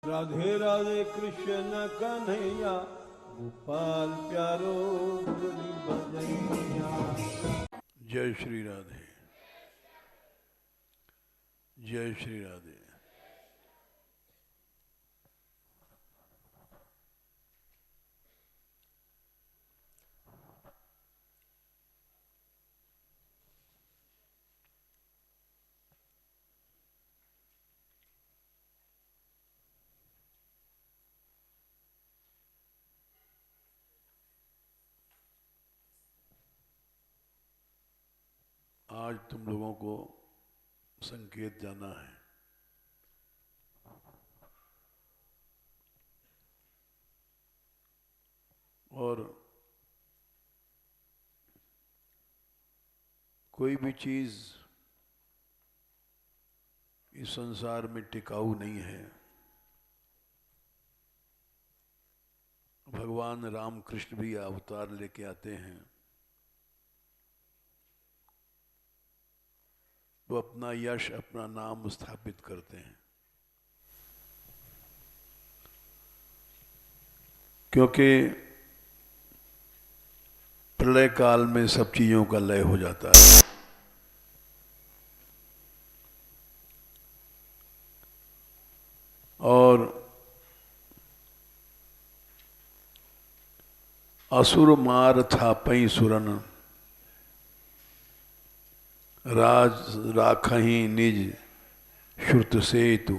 राधे राधे कृष्ण कन्हैया गोपाल प्यारो मुरली बजैया। जय श्री राधे, जय श्री राधे। आज तुम लोगों को संकेत जाना है। और कोई भी चीज इस संसार में टिकाऊ नहीं है। भगवान राम कृष्ण भी अवतार लेके आते हैं तो अपना यश, अपना नाम स्थापित करते हैं, क्योंकि प्रलय काल में सब चीजों का लय हो जाता है। और असुर मार थापई सुरन राज राखही निज श्रुत सेतु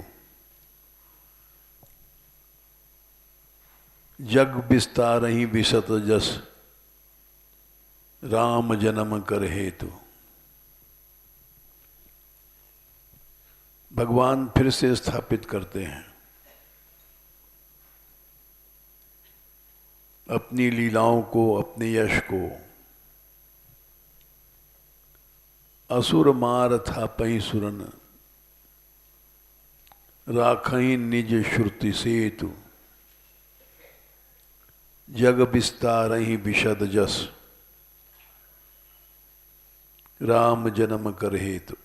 जग विस्तारही विशत जस राम जन्म कर हेतु। भगवान फिर से स्थापित करते हैं अपनी लीलाओं को, अपने यश को। असुर मार थापई सुरन राखई निज श्रुति सेतु जग विस्तारहि विशद जस राम जन्म कर हेतु।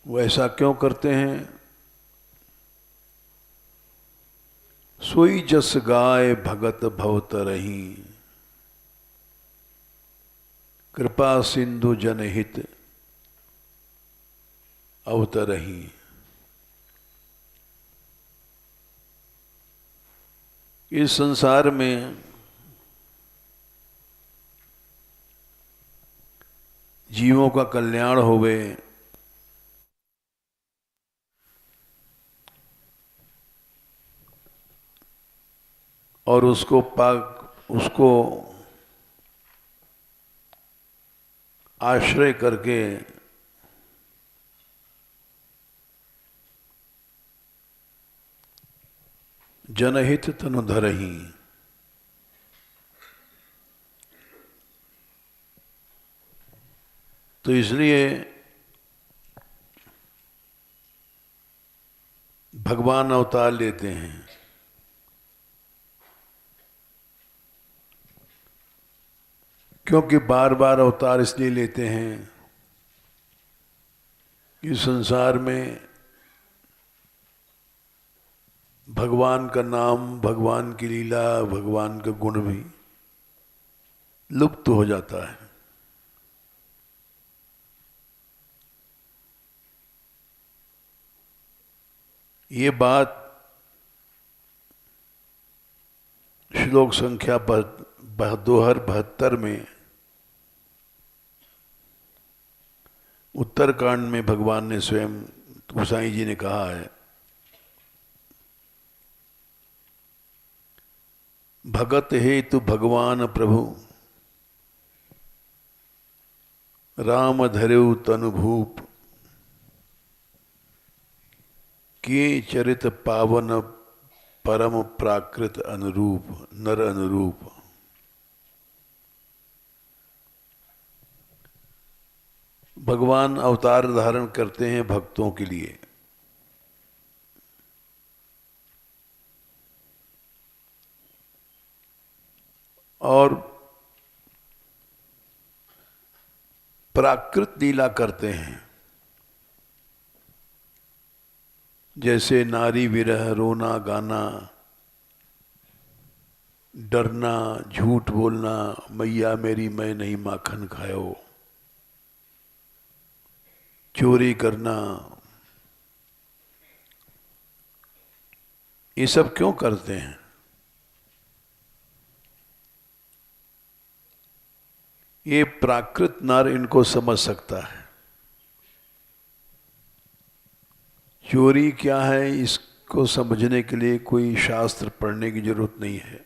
वो ऐसा क्यों करते हैं? सोई जस गाय भगत भवतरहि कृपा सिंधु जनहित अवतरहि। इस संसार में जीवों का कल्याण होवे, और उसको आश्रय करके जनहित तनु धरहि। तो इसलिए भगवान अवतार लेते हैं। क्योंकि बार बार अवतार इसलिए लेते हैं कि संसार में भगवान का नाम, भगवान की लीला, भगवान का गुण भी लुप्त हो जाता है। ये बात श्लोक संख्या 272 में उत्तरकांड में भगवान ने स्वयं गोसाई जी ने कहा है, भगत हेतु भगवान प्रभु राम धरेउ तनु भूप के चरित पावन परम प्राकृत अनुरूप नर अनुरूप। भगवान अवतार धारण करते हैं भक्तों के लिए। और प्राकृत लीला करते हैं। जैसे नारी विरह, रोना गाना, डरना, झूठ बोलना, मैया मेरी मैं नहीं माखन खायो, चोरी करना, ये सब क्यों करते हैं? ये प्राकृत नर इनको समझ सकता है। चोरी क्या है इसको समझने के लिए कोई शास्त्र पढ़ने की जरूरत नहीं है,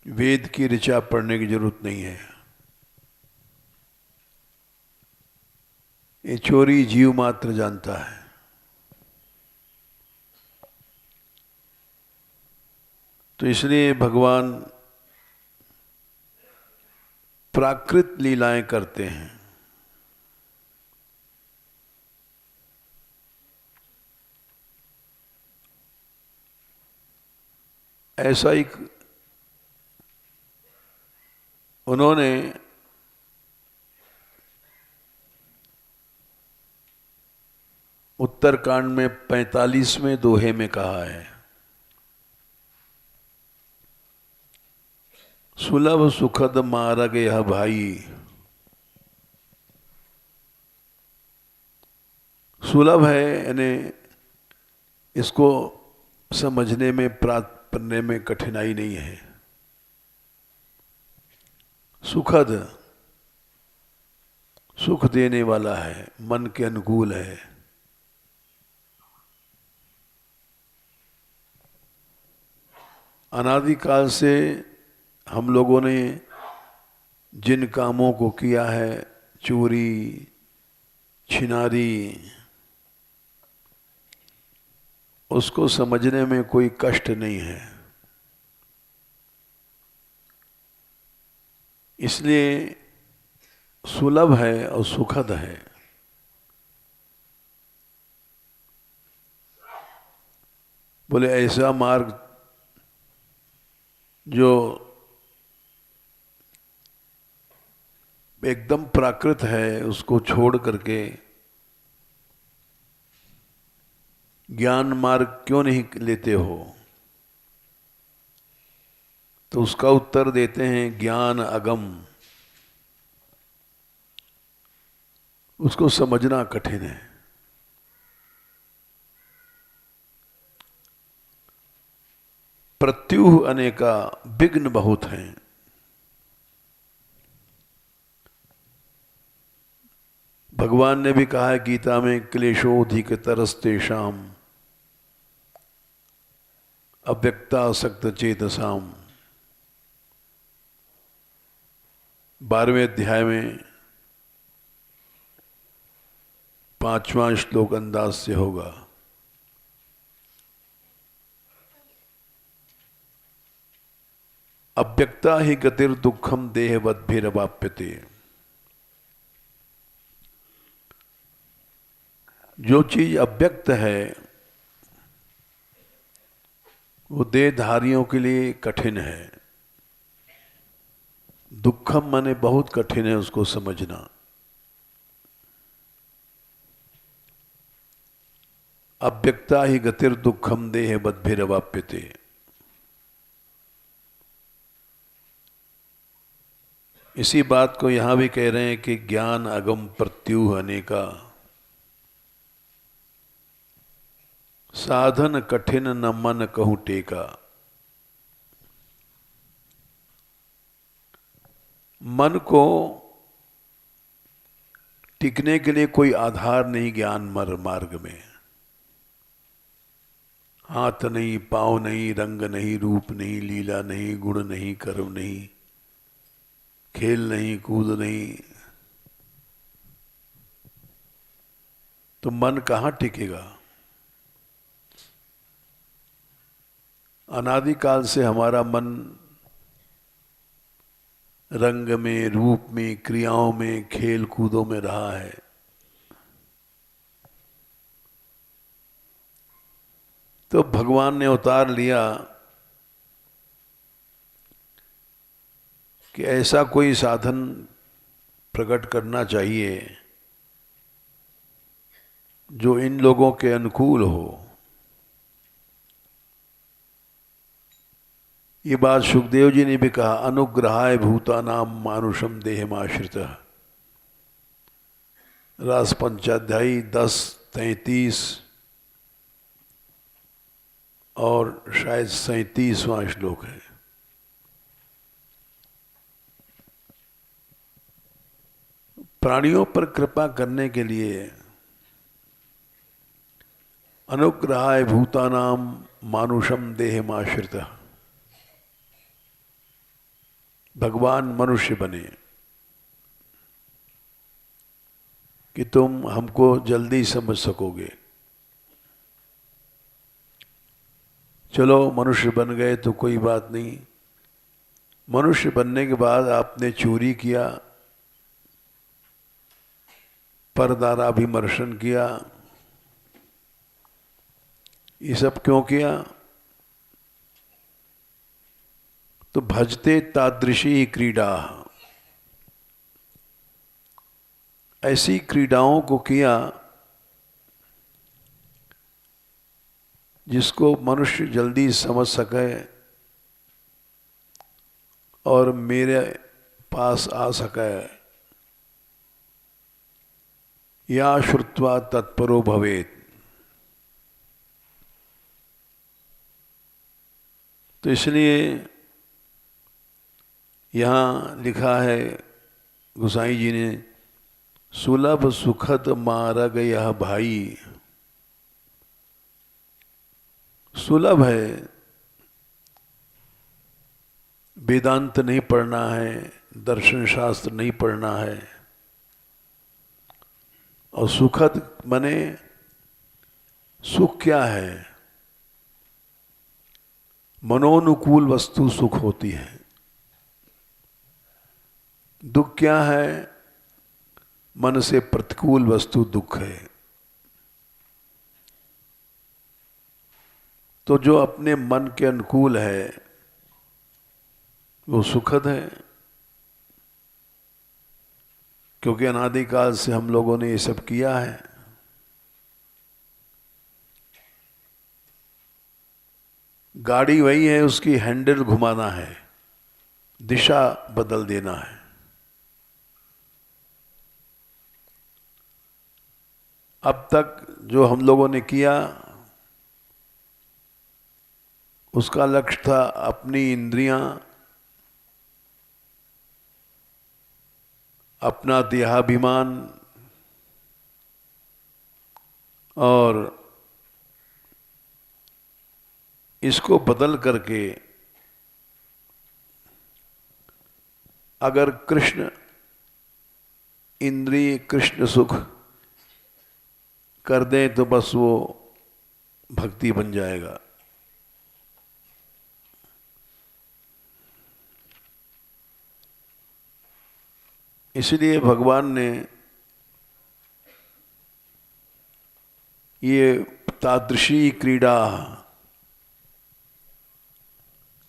वेद की ऋचा पढ़ने की जरूरत नहीं है। ये चोरी जीव मात्र जानता है। तो इसलिए भगवान प्राकृत लीलाएं करते हैं। ऐसा ही उन्होंने उत्तरकांड में 45वें दोहे में कहा है, सुलभ सुखद मार्ग यह भाई। सुलभ है यानी इसको समझने में, प्राप्त करने में कठिनाई नहीं है। सुखद, सुख देने वाला है, मन के अनुकूल है। अनादिकाल से हम लोगों ने जिन कामों को किया है, चोरी, छिनारी, उसको समझने में कोई कष्ट नहीं है। इसलिए सुलभ है और सुखद है। बोले ऐसा मार्ग जो एकदम प्राकृत है, उसको छोड़ करके ज्ञान मार्ग क्यों नहीं लेते हो? तो उसका उत्तर देते हैं ज्ञान अगम। उसको समझना कठिन है। प्रत्युह अनेका, विघ्न बहुत हैं। भगवान ने भी कहा है गीता में, क्लेशोधिक तरस्तेषाम अव्यक्तासक्त चेतसाम। 12वें अध्याय में 5वां श्लोक अंदाज से होगा। अव्यक्ता ही गतिर दुखम देहवद्भिरवाप्यते। जो चीज अव्यक्त है वो देहधारियों के लिए कठिन है। दुखम माने बहुत कठिन है उसको समझना। अव्यक्ता ही गतिर दुखम देहवद्भिरवाप्यते। इसी बात को यहां भी कह रहे हैं कि ज्ञान अगम प्रत्युह अनेका, साधन कठिन न मन कहूं टेका। मन को टिकने के लिए कोई आधार नहीं ज्ञान मार्ग में। हाथ नहीं, पांव नहीं, रंग नहीं, रूप नहीं, लीला नहीं, गुण नहीं, कर्म नहीं, खेल नहीं, कूद नहीं, तो मन कहां टिकेगा? अनादिकाल से हमारा मन रंग में, रूप में, क्रियाओं में, खेल कूदों में रहा है। तो भगवान ने अवतार लिया कि ऐसा कोई साधन प्रकट करना चाहिए जो इन लोगों के अनुकूल हो। ये बात सुखदेव जी ने भी कहा, अनुग्रहाय भूतानाम मानुषम देहमाश्रितः, रास पंचाध्यायी 10:33 और शायद 37वां श्लोक है। प्राणियों पर कृपा करने के लिए अनुग्रहाय भूतानाम मानुषम देहमाश्रितः, भगवान मनुष्य बने कि तुम हमको जल्दी समझ सकोगे। चलो मनुष्य बन गए तो कोई बात नहीं, मनुष्य बनने के बाद आपने चोरी किया, परदाराभिमर्शन किया, ये सब क्यों किया? तो भजते तादृशी क्रीडा, ऐसी क्रीडाओं को किया जिसको मनुष्य जल्दी समझ सके और मेरे पास आ सके। या श्रुत्वा तत्परो भवेत्। तो इसलिए यहाँ लिखा है गोसाई जी ने, सुलभ सुखद मार्ग यह भाई। सुलभ है, वेदांत नहीं पढ़ना है, दर्शन शास्त्र नहीं पढ़ना है, और सुखद माने सुख क्या है? मनोनुकूल वस्तु सुख होती है। दुख क्या है? मन से प्रतिकूल वस्तु दुख है। तो जो अपने मन के अनुकूल है वो सुखद है, क्योंकि अनादिकाल से हम लोगों ने ये सब किया है। गाड़ी वही है, उसकी हैंडल घुमाना है, दिशा बदल देना है। अब तक जो हम लोगों ने किया उसका लक्ष्य था अपनी इंद्रियां, अपना देहाभिमान और इसको बदल करके अगर कृष्ण इंद्रिय कृष्ण सुख कर दें तो बस वो भक्ति बन जाएगा। इसलिए भगवान ने ये तादृशी क्रीड़ा,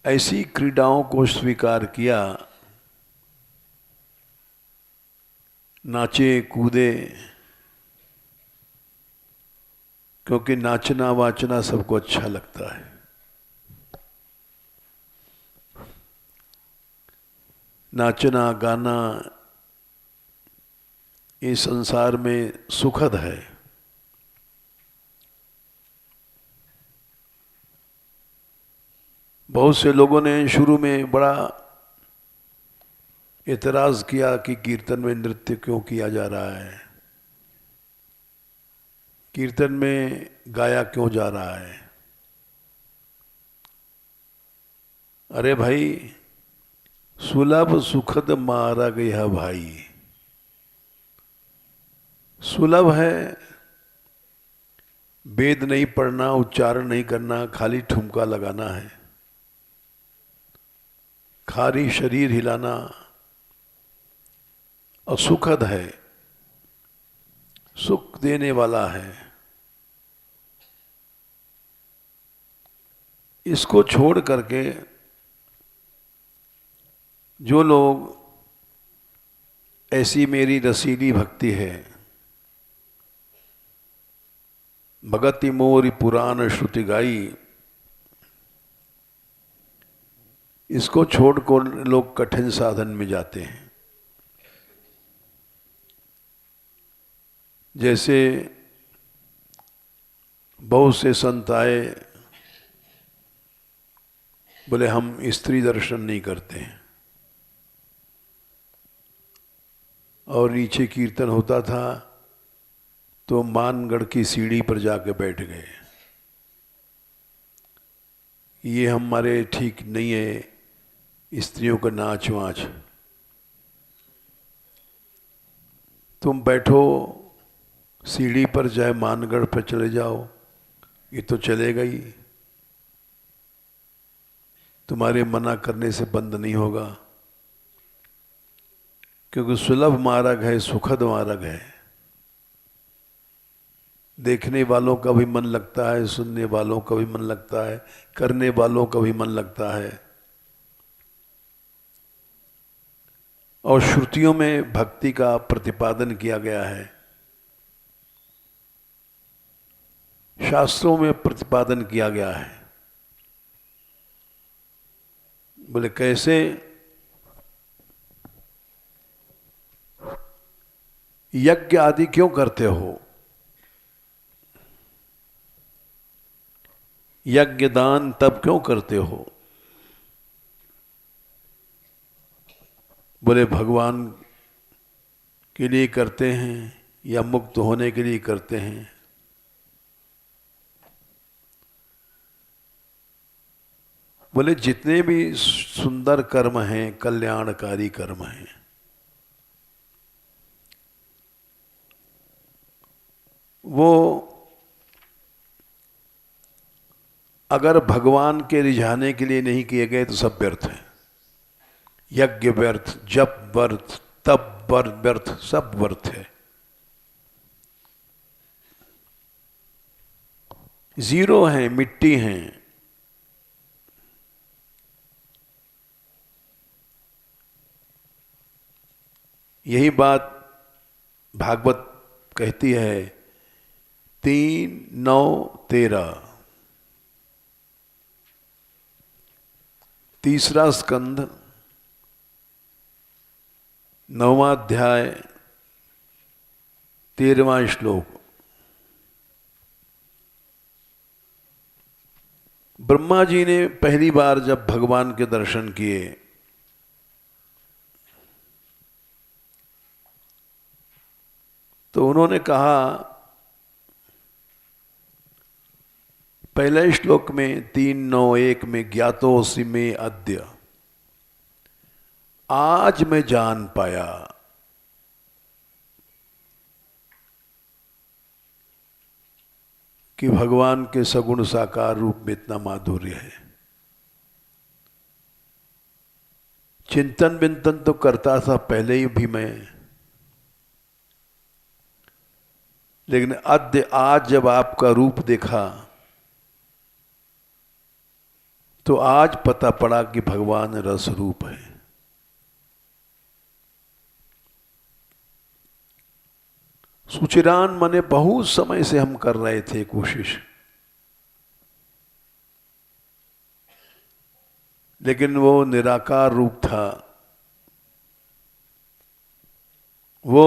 ऐसी क्रीडाओं को स्वीकार किया, नाचे कूदे, क्योंकि नाचना वाचना सबको अच्छा लगता है। नाचना गाना इस संसार में सुखद है। बहुत से लोगों ने शुरू में बड़ा एतराज किया कि कीर्तन में नृत्य क्यों किया जा रहा है, कीर्तन में गाया क्यों जा रहा है। अरे भाई, सुलभ सुखद मार्ग यह भाई। सुलभ है, वेद नहीं पढ़ना, उच्चारण नहीं करना, खाली ठुमका लगाना है, खाली शरीर हिलाना, और सुखद है, सुख देने वाला है। इसको छोड़ करके जो लोग ऐसी मेरी रसीली भक्ति है, भगति मोरी पुराण श्रुति गाई, इसको छोड़कर लोग कठिन साधन में जाते हैं। जैसे बहुत से संत आए, बोले हम स्त्री दर्शन नहीं करते हैं, और नीचे कीर्तन होता था तो मानगढ़ की सीढ़ी पर जाके बैठ गए। ये हमारे ठीक नहीं है, स्त्रियों का नाच वाच। तुम बैठो सीढ़ी पर, चाहे मानगढ़ पर चले जाओ, ये तो चलेगा ही, तुम्हारे मना करने से बंद नहीं होगा, क्योंकि सुलभ मार्ग है, सुखद मार्ग है। देखने वालों का भी मन लगता है, सुनने वालों का भी मन लगता है, करने वालों का भी मन लगता है। और श्रुतियों में भक्ति का प्रतिपादन किया गया है, शास्त्रों में प्रतिपादन किया गया है। बोले कैसे? यज्ञ आदि क्यों करते हो? यज्ञ दान तब क्यों करते हो? बोले भगवान के लिए करते हैं या मुक्त होने के लिए करते हैं। बोले जितने भी सुंदर कर्म हैं, कल्याणकारी कर्म हैं, वो अगर भगवान के रिझाने के लिए नहीं किए गए तो सब व्यर्थ है। यज्ञ व्यर्थ, जप व्यर्थ, तप व्यर्थ, सब व्यर्थ है। जीरो हैं, मिट्टी हैं। यही बात भागवत कहती है, 3:9-13, तीसरा स्कंध, 9वां अध्याय, 13वां श्लोक। ब्रह्मा जी ने पहली बार जब भगवान के दर्शन किए तो उन्होंने कहा, पहले श्लोक में 3:9-1 में, ज्ञातोऽसि मे अद्य, आज मैं जान पाया कि भगवान के सगुण साकार रूप में इतना माधुर्य है। चिंतन विंतन तो करता था पहले ही भी मैं, लेकिन अद्य, आज जब आपका रूप देखा तो आज पता पड़ा कि भगवान रस रूप है। सुचिरान मने बहुत समय से हम कर रहे थे कोशिश, लेकिन वो निराकार रूप था, वो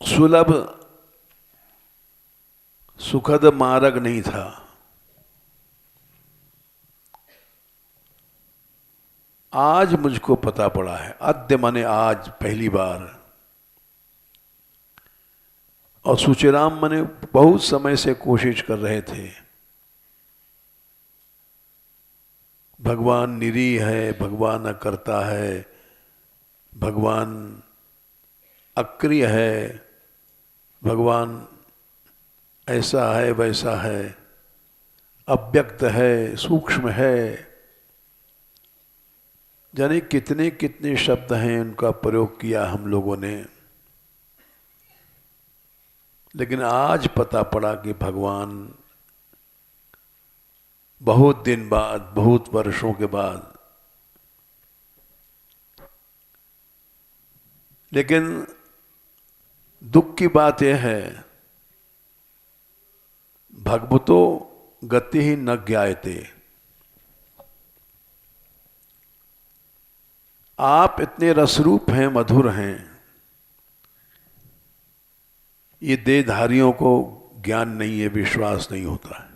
सुलभ सुखद मार्ग नहीं था। आज मुझको पता पड़ा है। अद्य माने आज, पहली बार। और सुचिराम माने बहुत समय से कोशिश कर रहे थे। भगवान निरीह है, भगवान अकर्ता है, भगवान अक्रिय है, भगवान ऐसा है वैसा है, अव्यक्त है, सूक्ष्म है, जाने कितने कितने शब्द हैं उनका प्रयोग किया हम लोगों ने। लेकिन आज पता पड़ा कि भगवान बहुत दिन बाद, बहुत वर्षों के बाद, लेकिन दुख की बात यह है भगवतो गति ही न ज्ञायते। आप इतने रसरूप हैं, मधुर हैं, ये देहधारियों को ज्ञान नहीं है, विश्वास नहीं होता है।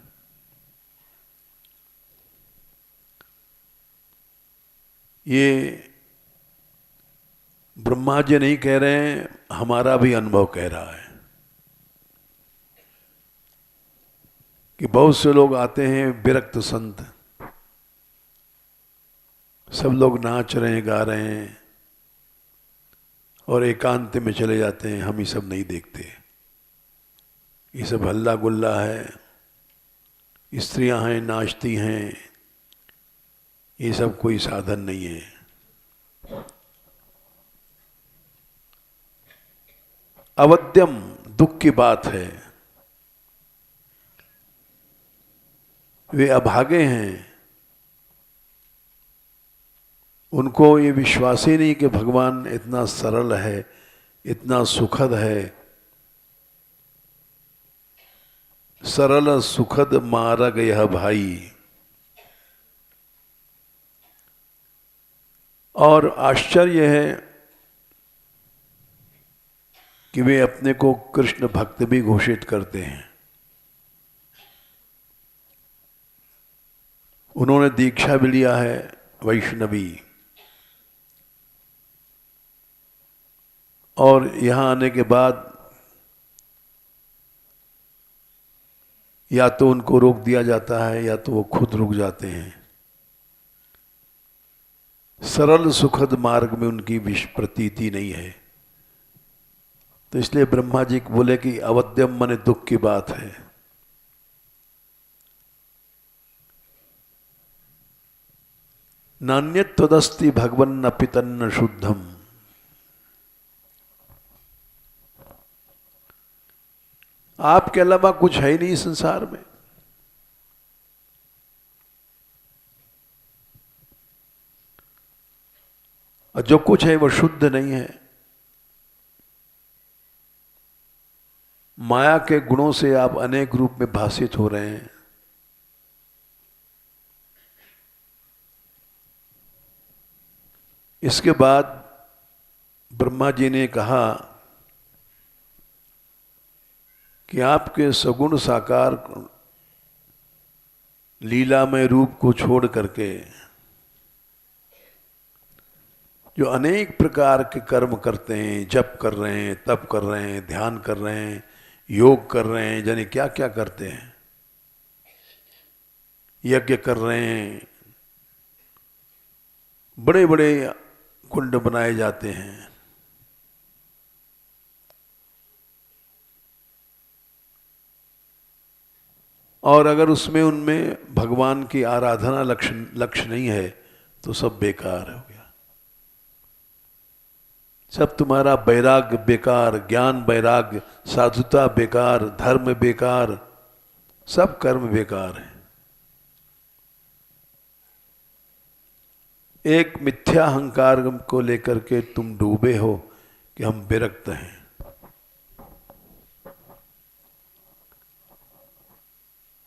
ये ब्रह्मा जी नहीं कह रहे हैं, हमारा भी अनुभव कह रहा है कि बहुत से लोग आते हैं विरक्त संत, सब लोग नाच रहे हैं, गा रहे हैं और एकांत में चले जाते हैं, हम ये सब नहीं देखते। ये सब हल्ला गुल्ला है, स्त्रियां हैं, नाचती हैं, ये सब कोई साधन नहीं है। अवद्यम दुख की बात है, वे अभागे हैं, उनको ये विश्वास ही नहीं कि भगवान इतना सरल है, इतना सुखद है। सरल सुखद मार्ग यह भाई। और आश्चर्य है कि वे अपने को कृष्ण भक्त भी घोषित करते हैं। उन्होंने दीक्षा भी लिया है वैष्णवी, और यहां आने के बाद या तो उनको रोक दिया जाता है या तो वो खुद रुक जाते हैं। सरल सुखद मार्ग में उनकी प्रतीति नहीं है। तो इसलिए ब्रह्मा जी बोले कि अवद्यम माने दुख की बात है। नान्यत्वदस्ति भगवन्न पितन्न शुद्धम। आपके अलावा कुछ है ही नहीं संसार में। और जो कुछ है वो शुद्ध नहीं है। माया के गुणों से आप अनेक रूप में भासित हो रहे हैं। इसके बाद ब्रह्मा जी ने कहा कि आपके सगुण साकार लीलामय रूप को छोड़ करके जो अनेक प्रकार के कर्म करते हैं, जप कर रहे हैं, तप कर रहे हैं, ध्यान कर रहे हैं, योग कर रहे हैं, जाने क्या क्या करते हैं, यज्ञ कर रहे हैं, बड़े बड़े कुंड बनाए जाते हैं, और अगर उसमें उनमें भगवान की आराधना लक्ष्य नहीं है तो सब बेकार हो गया। सब तुम्हारा वैराग्य बेकार, ज्ञान वैराग्य, साधुता बेकार, धर्म बेकार, सब कर्म बेकार है। एक मिथ्या अहंकार को लेकर के तुम डूबे हो कि हम विरक्त हैं।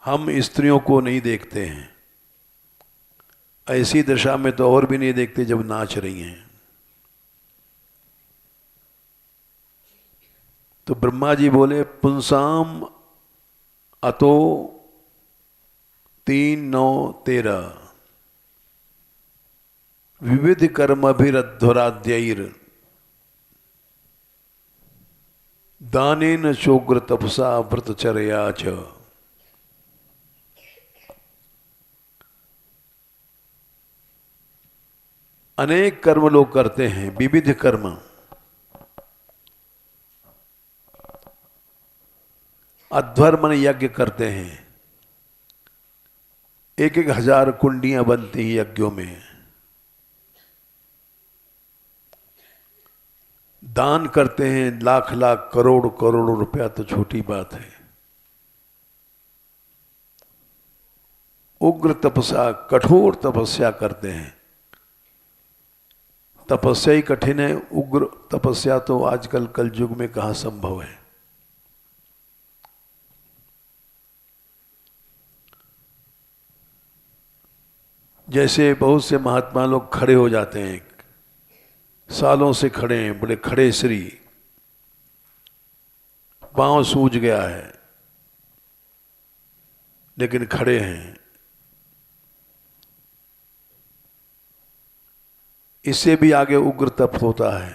हम स्त्रियों को नहीं देखते हैं, ऐसी दशा में तो और भी नहीं देखते जब नाच रही हैं। तो ब्रह्मा जी बोले पुंसाम अतो 3-9-13 विविध कर्मभिरध्वराद्यैर दानेन चोग्र तपसा व्रतचर्या च। अनेक कर्म लोग करते हैं, विविध कर्म। अध्वर्मन यज्ञ करते हैं, 1,000 कुंडियां बनती हैं यज्ञों में। दान करते हैं, लाख लाख करोड़ करोड़ रुपया तो छोटी बात है। उग्र तपस्या, कठोर तपस्या करते हैं। तपस्या ही कठिन है, उग्र तपस्या तो आजकल कलयुग में कहाँ संभव है। जैसे बहुत से महात्मा लोग खड़े हो जाते हैं, सालों से खड़े हैं, बड़े खड़े श्री, पांव सूज गया है लेकिन खड़े हैं। इससे भी आगे उग्र तप होता है।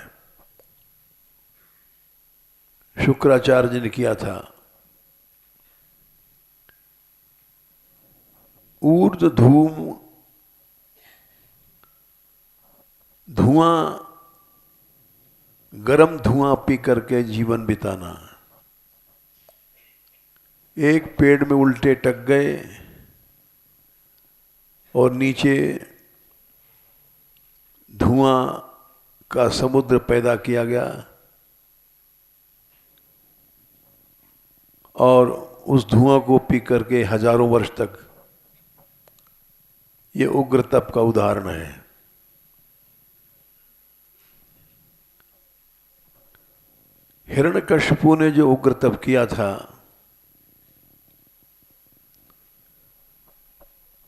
शुक्राचार्य जी ने किया था। ऊर्ध्व धूम, धुआं, गरम धुआं पी करके जीवन बिताना। एक पेड़ में उल्टे टक गए और नीचे धुआं का समुद्र पैदा किया गया और उस धुआं को पी करके हजारों वर्ष तक, ये उग्र तप का उदाहरण है। हिरण्यकशिपु ने जो उग्र तप किया था,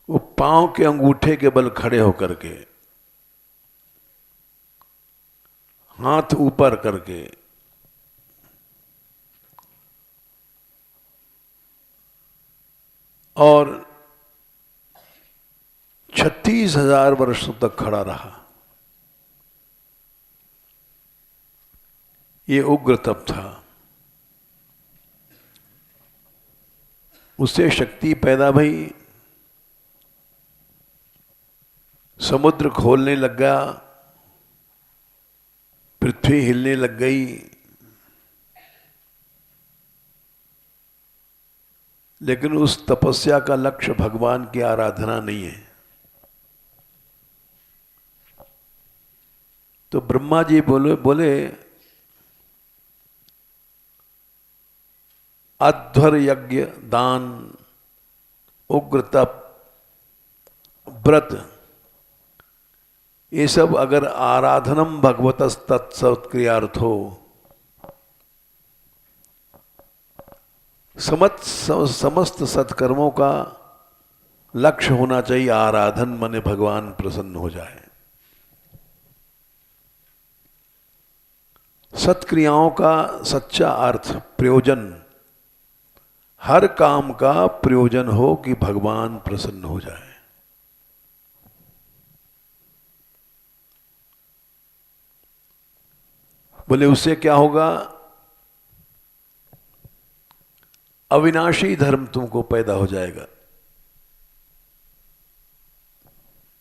वो पांव के अंगूठे के बल खड़े होकर के, हाथ ऊपर करके, और 36,000 वर्षों तक खड़ा रहा। ये उग्र तप था। उससे शक्ति पैदा भई, समुद्र खोलने लग गया, पृथ्वी हिलने लग गई। लेकिन उस तपस्या का लक्ष्य भगवान की आराधना नहीं है। तो ब्रह्मा जी बोले अध्वर यज्ञ, दान, उग्र तप, व्रत, ये सब अगर आराधनम भगवतस् तत्सत्क्रियार्थो, समस्त सत्कर्मों का लक्ष्य होना चाहिए आराधन, माने भगवान प्रसन्न हो जाए। सत्क्रियाओं का सच्चा अर्थ, प्रयोजन, हर काम का प्रयोजन हो कि भगवान प्रसन्न हो जाए। बोले उससे क्या होगा? अविनाशी धर्म तुमको पैदा हो जाएगा।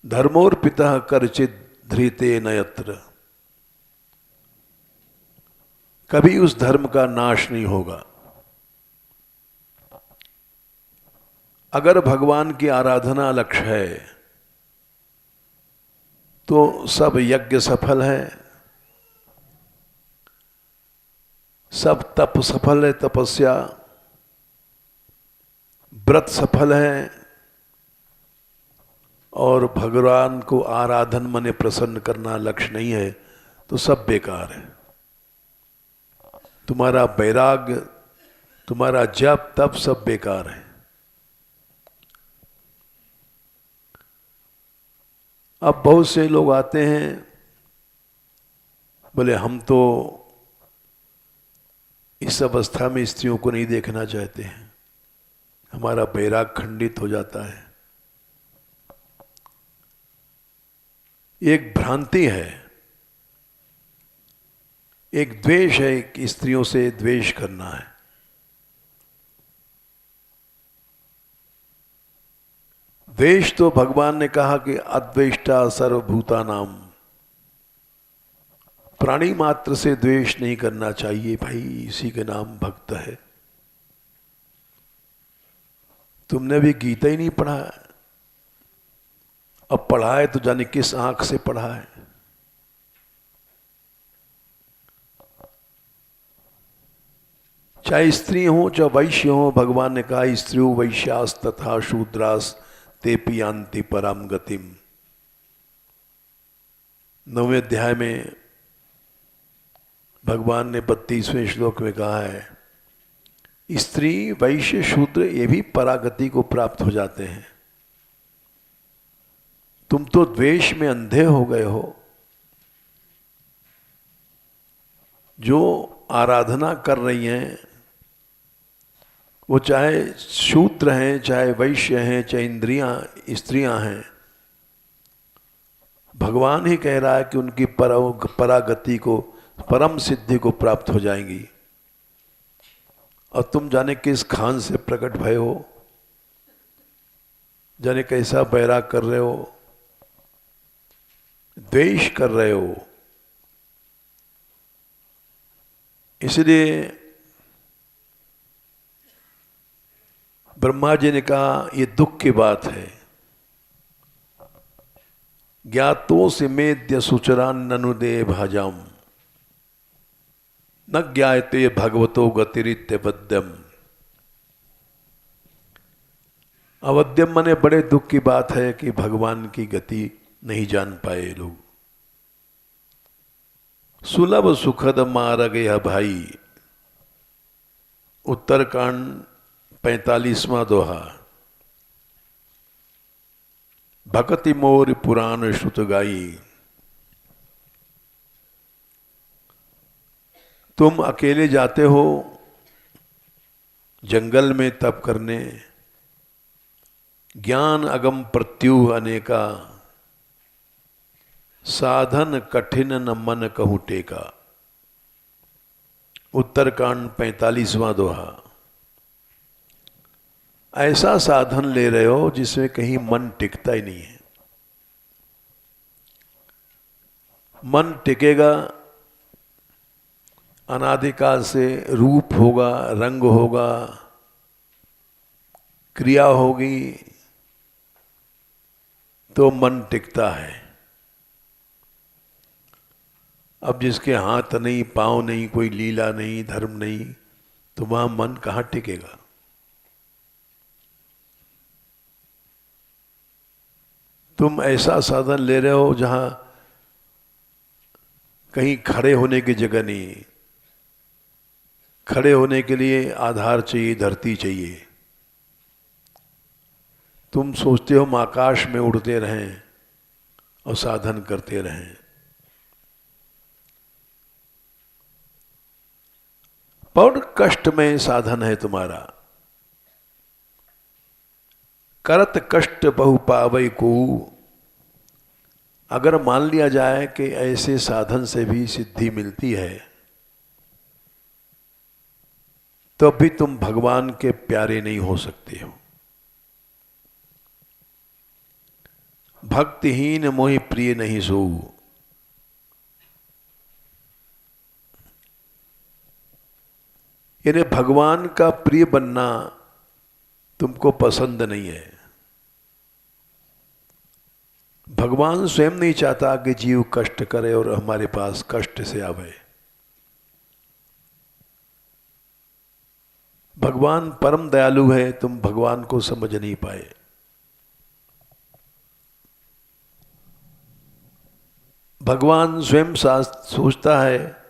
धर्मोर्पितः कर्चित धृते नयत्र, कभी उस धर्म का नाश नहीं होगा। अगर भगवान की आराधना लक्ष्य है तो सब यज्ञ सफल है, सब तप सफल है, तपस्या, व्रत सफल है, और भगवान को आराधन मने प्रसन्न करना लक्ष्य नहीं है तो सब बेकार है। तुम्हारा वैराग्य, तुम्हारा जप तप सब बेकार है। अब बहुत से लोग आते हैं, बोले हम तो इस अवस्था में स्त्रियों को नहीं देखना चाहते हैं, हमारा वैराग खंडित हो जाता है। एक भ्रांति है, एक द्वेष है कि स्त्रियों से द्वेष करना है। द्वेष तो भगवान ने कहा कि अद्वेष्टा सर्वभूतानाम, प्राणी मात्र से द्वेष नहीं करना चाहिए भाई, इसी के नाम भक्त है। तुमने भी गीता ही नहीं पढ़ा है, अब पढ़ा है तो जाने किस आंख से पढ़ा है। चाहे स्त्री हो चाहे वैश्य हो, भगवान ने कहा स्त्रियों वैश्यास तथा शूद्रास तेपि यान्ति परम गतिम। 9वें अध्याय में भगवान ने 32वें श्लोक में कहा है, स्त्री वैश्य शूद्र ये भी परागति को प्राप्त हो जाते हैं। तुम तो द्वेष में अंधे हो गए हो। जो आराधना कर रही हैं वो चाहे शूद्र हैं, चाहे वैश्य हैं, चाहे इंद्रियां स्त्रियां हैं, भगवान ही कह रहा है कि उनकी परागति को, परम सिद्धि को प्राप्त हो जाएंगी। और तुम जाने किस खान से प्रकट भय हो, जाने कैसा बैराग कर रहे हो, द्वेष कर रहे हो। इसलिए ब्रह्मा जी ने कहा ये दुख की बात है। ज्ञातो से मेद्य सुचरान ननुदे भाजम न ज्ञायते भगवतो गतिरित्य वद्यम। अवद्यम माने बड़े दुख की बात है कि भगवान की गति नहीं जान पाए लोग। सुलभ सुखद मार्ग यह भाई, उत्तरकांड 45वां दोहा। भक्ति मोर पुराण श्रुत गाई। तुम अकेले जाते हो जंगल में तप करने, ज्ञान अगम प्रत्युह अनेका, साधन कठिन न मन कहूं टेका। उत्तरकांड 45वां दोहा। ऐसा साधन ले रहे हो जिसमें कहीं मन टिकता ही नहीं है। मन टिकेगा अनादिकाल से, रूप होगा, रंग होगा, क्रिया होगी तो मन टिकता है। अब जिसके हाथ नहीं, पांव नहीं, कोई लीला नहीं, धर्म नहीं, तो वहां मन कहां टिकेगा। तुम ऐसा साधन ले रहे हो जहां कहीं खड़े होने की जगह नहीं। खड़े होने के लिए आधार चाहिए, धरती चाहिए। तुम सोचते हो हम आकाश में उड़ते रहें और साधन करते रहें। बड़ कष्ट में साधन है तुम्हारा। करत कष्ट बहु पावई को। अगर मान लिया जाए कि ऐसे साधन से भी सिद्धि मिलती है, तो भी तुम भगवान के प्यारे नहीं हो सकते हो। भक्तिहीन मोहि प्रिय नहीं सो। यानी भगवान का प्रिय बनना तुमको पसंद नहीं है। भगवान स्वयं नहीं चाहता कि जीव कष्ट करे और हमारे पास कष्ट से आवे। भगवान परम दयालु है, तुम भगवान को समझ नहीं पाए। भगवान स्वयं सोचता है,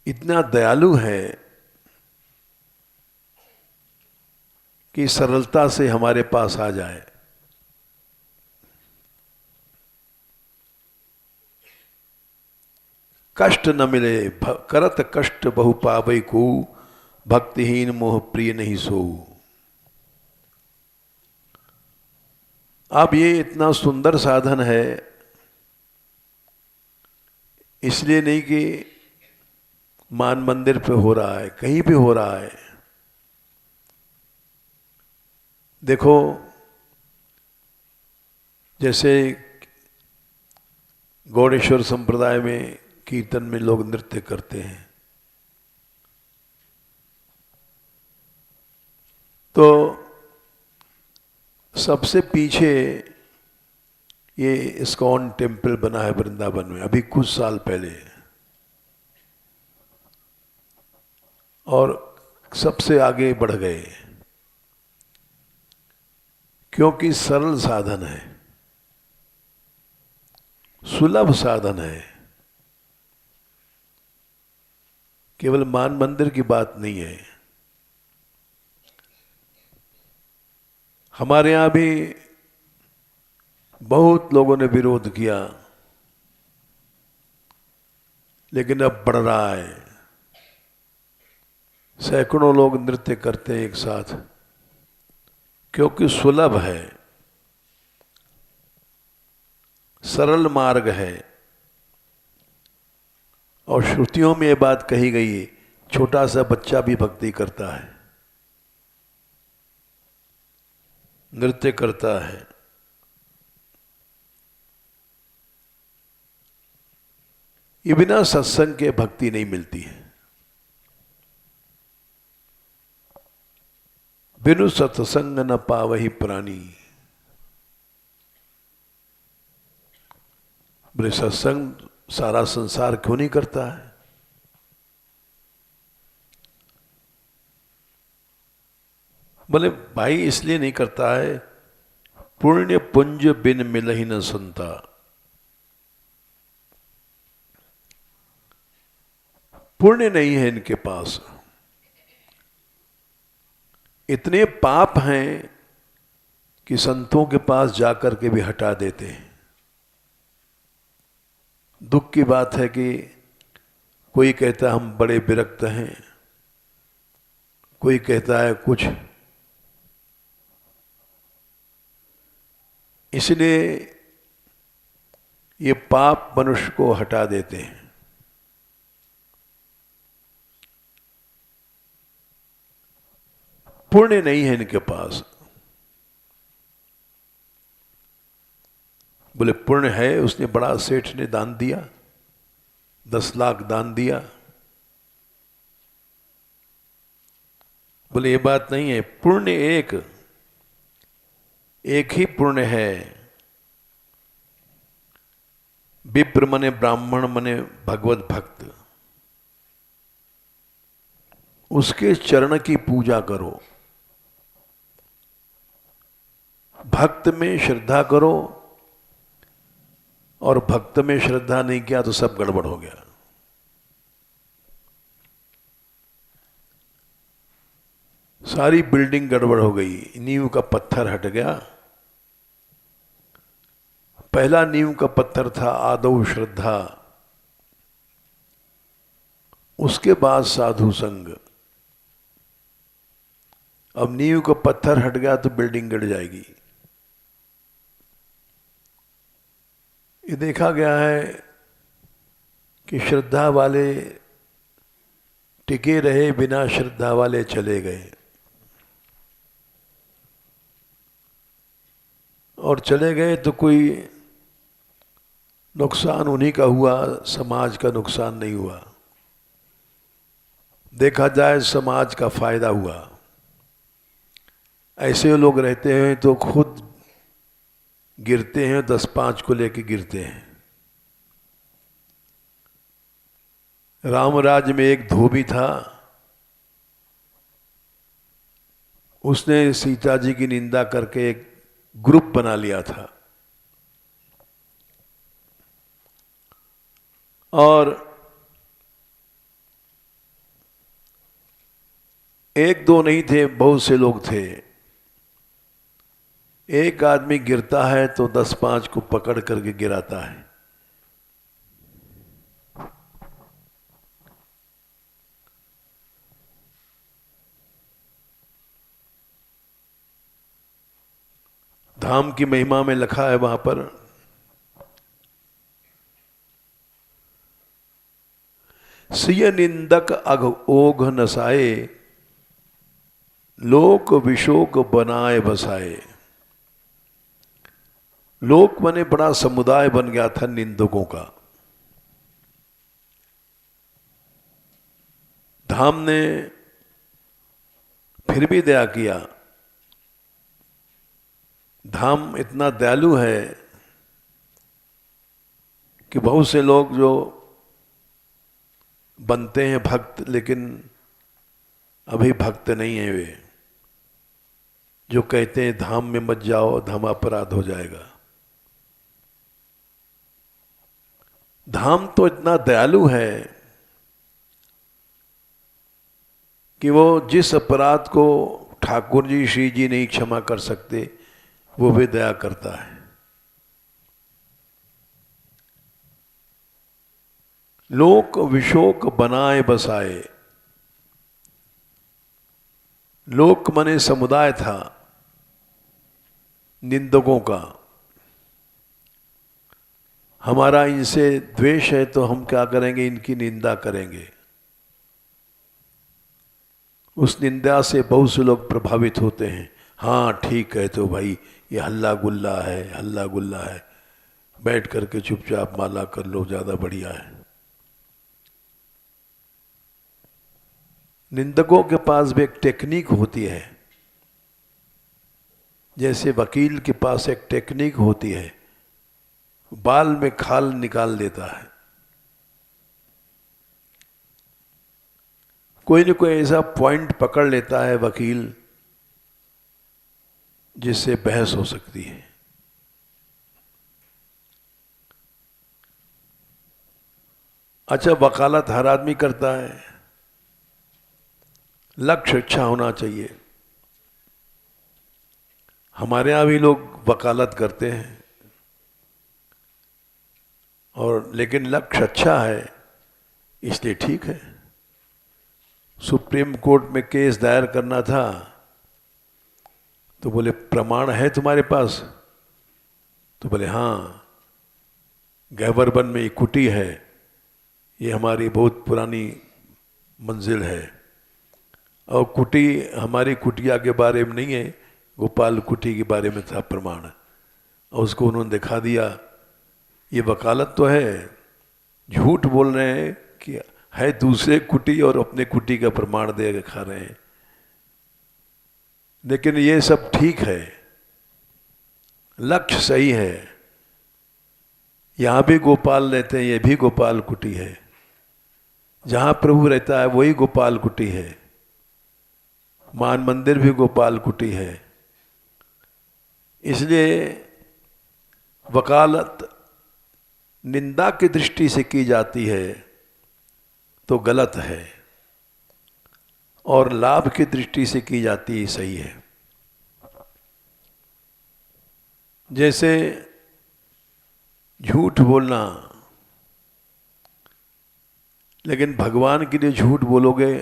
इतना दयालु है कि सरलता से हमारे पास आ जाए। कष्ट न मिले, करत कष्ट बहु पावई को, भक्तिहीन मोह प्रिय नहीं सो। अब ये इतना सुंदर साधन है, इसलिए नहीं कि मान मंदिर पे हो रहा है, कहीं भी हो रहा है। देखो जैसे गौड़ेश्वर संप्रदाय में कीर्तन में लोग नृत्य करते हैं, तो सबसे पीछे ये इस्कॉन टेम्पल बना है वृंदावन में अभी कुछ साल पहले, और सबसे आगे बढ़ गए क्योंकि सरल साधन है, सुलभ साधन है। केवल मान मंदिर की बात नहीं है। हमारे यहां भी बहुत लोगों ने विरोध किया, लेकिन अब बढ़ रहा है। सैकड़ों लोग नृत्य करते हैं एक साथ, क्योंकि सुलभ है, सरल मार्ग है। और श्रुतियों में ये बात कही गई है, छोटा सा बच्चा भी भक्ति करता है, नृत्य करता है। ये बिना सत्संग के भक्ति नहीं मिलती है। बिनु सत्संग न पावहि प्राणी। बोले सत्संग सारा संसार क्यों नहीं करता है? बोले भाई इसलिए नहीं करता है, पुण्य पुंज बिन मिलहि न सुनता। पुण्य नहीं है इनके पास, इतने पाप हैं कि संतों के पास जाकर के भी हटा देते हैं। दुख की बात है कि कोई कहता है हम बड़े विरक्त हैं, कोई कहता है कुछ। इसलिए ये पाप मनुष्य को हटा देते हैं। पुण्य नहीं है इनके पास। बोले पुण्य है, उसने बड़ा सेठ ने दान दिया, 10 लाख दान दिया। बोले ये बात नहीं है, पुण्य एक ही पुण्य है। विप्र मने ब्राह्मण मने भगवत भक्त, उसके चरण की पूजा करो, भक्त में श्रद्धा करो। और भक्त में श्रद्धा नहीं किया तो सब गड़बड़ हो गया। सारी बिल्डिंग गड़बड़ हो गई, नींव का पत्थर हट गया। पहला नींव का पत्थर था आदौ श्रद्धा, उसके बाद साधु संग। अब नींव का पत्थर हट गया तो बिल्डिंग गिर जाएगी। ये देखा गया है कि श्रद्धा वाले टिके रहे, बिना श्रद्धा वाले चले गए। और चले गए तो कोई नुकसान उन्हीं का हुआ, समाज का नुकसान नहीं हुआ। देखा जाए समाज का फायदा हुआ। ऐसे लोग रहते हैं तो खुद गिरते हैं, 10-5 को लेके गिरते हैं। रामराज में एक धोबी था, उसने सीता जी की निंदा करके एक ग्रुप बना लिया था। और एक दो नहीं थे, बहुत से लोग थे। एक आदमी गिरता है तो 10-5 को पकड़ करके गिराता है। धाम की महिमा में लिखा है वहां पर, सिय निंदक अघ ओघ नसाए, लोक विशोक बनाए बसाए। लोक बने बड़ा समुदाय बन गया था निंदकों का। धाम ने फिर भी दया किया। धाम इतना दयालु है कि बहुत से लोग जो बनते हैं भक्त, लेकिन अभी भक्त नहीं है, वे जो कहते हैं धाम में मत जाओ, धाम अपराध हो जाएगा। धाम तो इतना दयालु है कि वो जिस अपराध को ठाकुर जी श्री जी नहीं क्षमा कर सकते, वो भी दया करता है। लोक विशोक बनाए बसाए। लोक मने समुदाय था निंदकों का। हमारा इनसे द्वेष है तो हम क्या करेंगे, इनकी निंदा करेंगे। उस निंदा से बहुत से लोग प्रभावित होते हैं। हाँ ठीक है तो भाई ये हल्ला गुल्ला है, हल्ला गुल्ला है, बैठ करके चुपचाप माला कर लो, ज़्यादा बढ़िया है। निंदकों के पास भी एक टेक्निक होती है, जैसे वकील के पास एक टेक्निक होती है, बाल में खाल निकाल देता है। कोई न कोई ऐसा पॉइंट पकड़ लेता है वकील जिससे बहस हो सकती है। अच्छा, वकालत हर आदमी करता है, लक्ष्य अच्छा होना चाहिए। हमारे यहाँ भी लोग वकालत करते हैं और लेकिन लक्ष्य अच्छा है इसलिए ठीक है। सुप्रीम कोर्ट में केस दायर करना था तो बोले प्रमाण है तुम्हारे पास? तो बोले हाँ, गहबरबन में एक कुटी है, ये हमारी बहुत पुरानी मंजिल है, और कुटी हमारी कुटिया के बारे में नहीं है, गोपाल कुटी के बारे में था प्रमाण, और उसको उन्होंने दिखा दिया। ये वकालत तो है, झूठ बोल रहे हैं कि है दूसरे कुटी और अपने कुटी का प्रमाण दे के खा रहे हैं। लेकिन ये सब ठीक है, लक्ष्य सही है। यहां भी गोपाल रहते हैं, ये भी गोपाल कुटी है। जहां प्रभु रहता है वही गोपाल कुटी है। मान मंदिर भी गोपाल कुटी है। इसलिए वकालत निंदा की दृष्टि से की जाती है तो गलत है, और लाभ की दृष्टि से की जाती है सही है। जैसे झूठ बोलना, लेकिन भगवान के लिए झूठ बोलोगे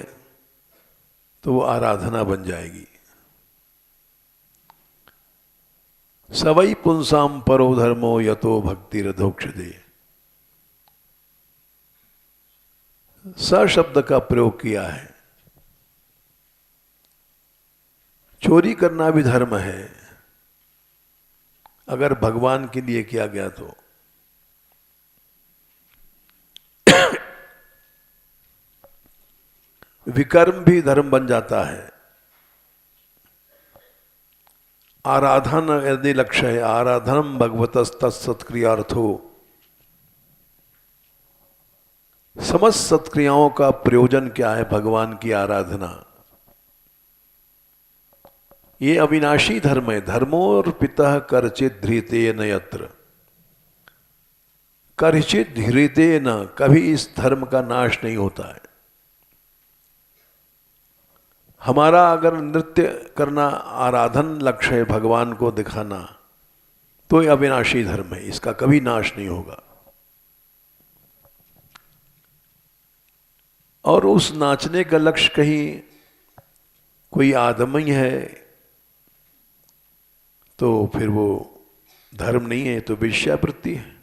तो वो आराधना बन जाएगी। सवई पुंसाम परो धर्मो यतो भक्ति रधोक्षदे। स शब्द का प्रयोग किया है। चोरी करना भी धर्म है अगर भगवान के लिए किया गया तो। विकर्म भी धर्म बन जाता है। आराधन यदि लक्ष्य है, आराधनम भगवतस्तत्सत्क्रियार्थो, समस्त सत्क्रियाओं का प्रयोजन क्या है? भगवान की आराधना। ये अविनाशी धर्म है। धर्मोर्पितः करचित धृतेन यत्र, करचित धृतेन, कभी इस धर्म का नाश नहीं होता है। हमारा अगर नृत्य करना आराधन लक्ष्य है, भगवान को दिखाना, तो ये अविनाशी धर्म है, इसका कभी नाश नहीं होगा। और उस नाचने का लक्ष्य कहीं कोई आदमी है तो फिर वो धर्म नहीं है, तो वेश्यावृत्ति है।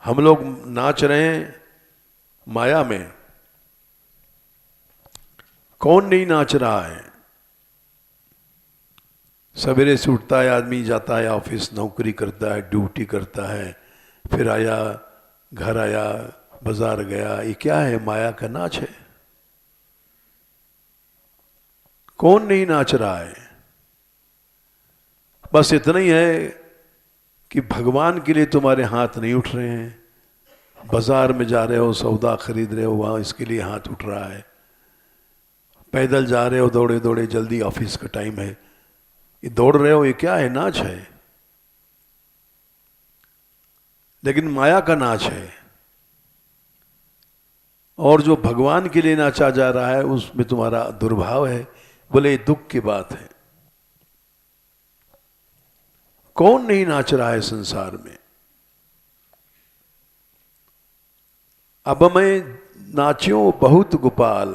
हम लोग नाच रहे हैं माया में, कौन नहीं नाच रहा है? सवेरे से उठता है आदमी, जाता है ऑफिस, नौकरी करता है, ड्यूटी करता है, फिर आया, घर आया, बाजार गया। ये क्या है? माया का नाच है। कौन नहीं नाच रहा है? बस इतना ही है कि भगवान के लिए तुम्हारे हाथ नहीं उठ रहे हैं। बाजार में जा रहे हो, सौदा खरीद रहे हो, वहां इसके लिए हाथ उठ रहा है। पैदल जा रहे हो, दौड़े दौड़े, जल्दी ऑफिस का टाइम है, ये दौड़ रहे हो, ये क्या है? नाच है। लेकिन माया का नाच है। और जो भगवान के लिए नाचा जा रहा है उसमें तुम्हारा दुर्भाव है। बोले ये दुख की बात है। कौन नहीं नाच रहा है संसार में? अब मैं नाच्यो बहुत गोपाल,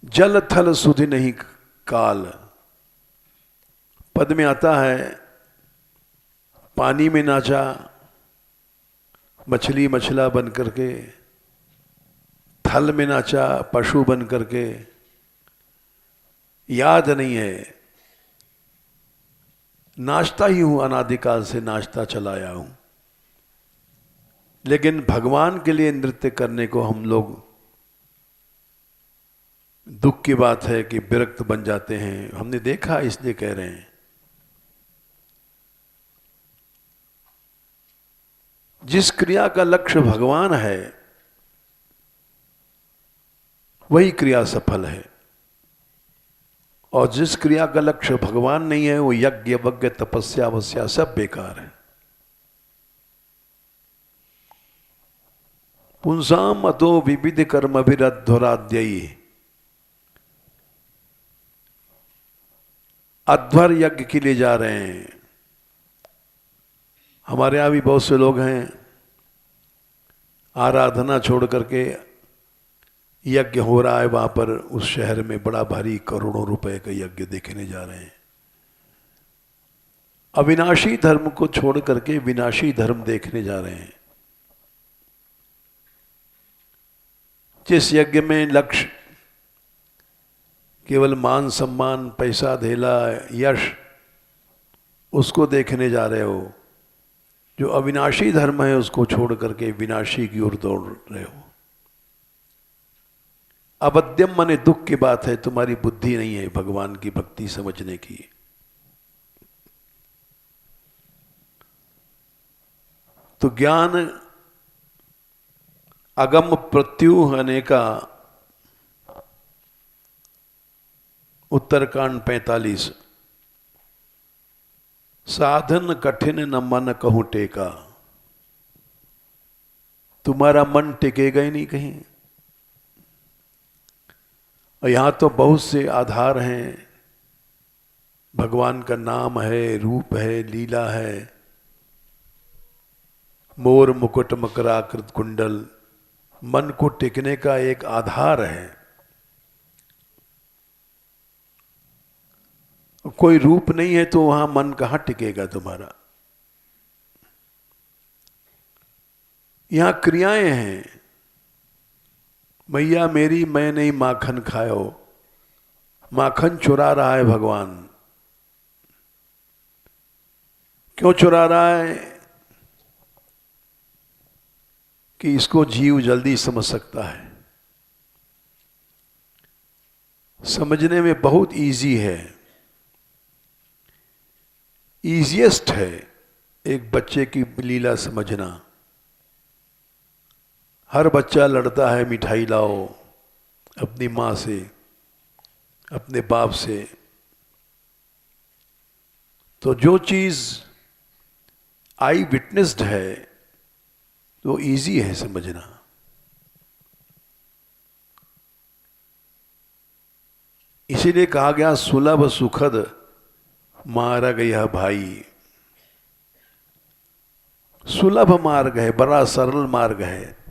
जल थल सुधि नहीं काल। पद में आता है पानी में नाचा, मछली मछला बन करके, थल में नाचा पशु बन करके, याद नहीं है। नाचता ही हूं, अनादिकाल से नाचता चला आया हूं। लेकिन भगवान के लिए नृत्य करने को हम लोग, दुख की बात है कि विरक्त बन जाते हैं। हमने देखा, इसलिए कह रहे हैं। जिस क्रिया का लक्ष्य भगवान है वही क्रिया सफल है, और जिस क्रिया का लक्ष्य भगवान नहीं है वो यज्ञ वज्ञ तपस्या वस्या सब बेकार है। पुंसाम अतो विविध कर्म अभिरध्वराद्ययी, अध्वर यज्ञ के लिए जा रहे हैं। हमारे यहां भी बहुत से लोग हैं, आराधना छोड़ करके यज्ञ हो रहा है वहां पर, उस शहर में बड़ा भारी करोड़ों रुपए का यज्ञ देखने जा रहे हैं। अविनाशी धर्म को छोड़ करके विनाशी धर्म देखने जा रहे हैं। जिस यज्ञ में लक्ष्य केवल मान सम्मान, पैसा धेला, यश, उसको देखने जा रहे हो। जो अविनाशी धर्म है उसको छोड़ करके विनाशी की ओर दौड़ रहे हो। अबद्यम माने दुख की बात है, तुम्हारी बुद्धि नहीं है भगवान की भक्ति समझने की। तो ज्ञान अगम प्रत्युह अनेका, उत्तरकांड 45। साधन कठिन न मन कहूं टेका, तुम्हारा मन टिकेगा ही नहीं कहीं। और यहां तो बहुत से आधार हैं, भगवान का नाम है, रूप है, लीला है, मोर मुकुट मकराकृत कुंडल, मन को टिकने का एक आधार है। कोई रूप नहीं है तो वहां मन कहां टिकेगा तुम्हारा। यहां क्रियाएं हैं। मैया मेरी मैं नहीं माखन खायो, माखन चुरा रहा है भगवान। क्यों चुरा रहा है? कि इसको जीव जल्दी समझ सकता है। समझने में बहुत इजी है, इजीएस्ट है एक बच्चे की लीला समझना। हर बच्चा लड़ता है मिठाई लाओ अपनी माँ से, अपने बाप से। तो जो चीज आई विटनेस्ड है तो इजी है समझना। इसीलिए कहा गया सुलभ सुखद मार्ग यह भाई। सुलभ मार्ग है, बड़ा सरल मार्ग है।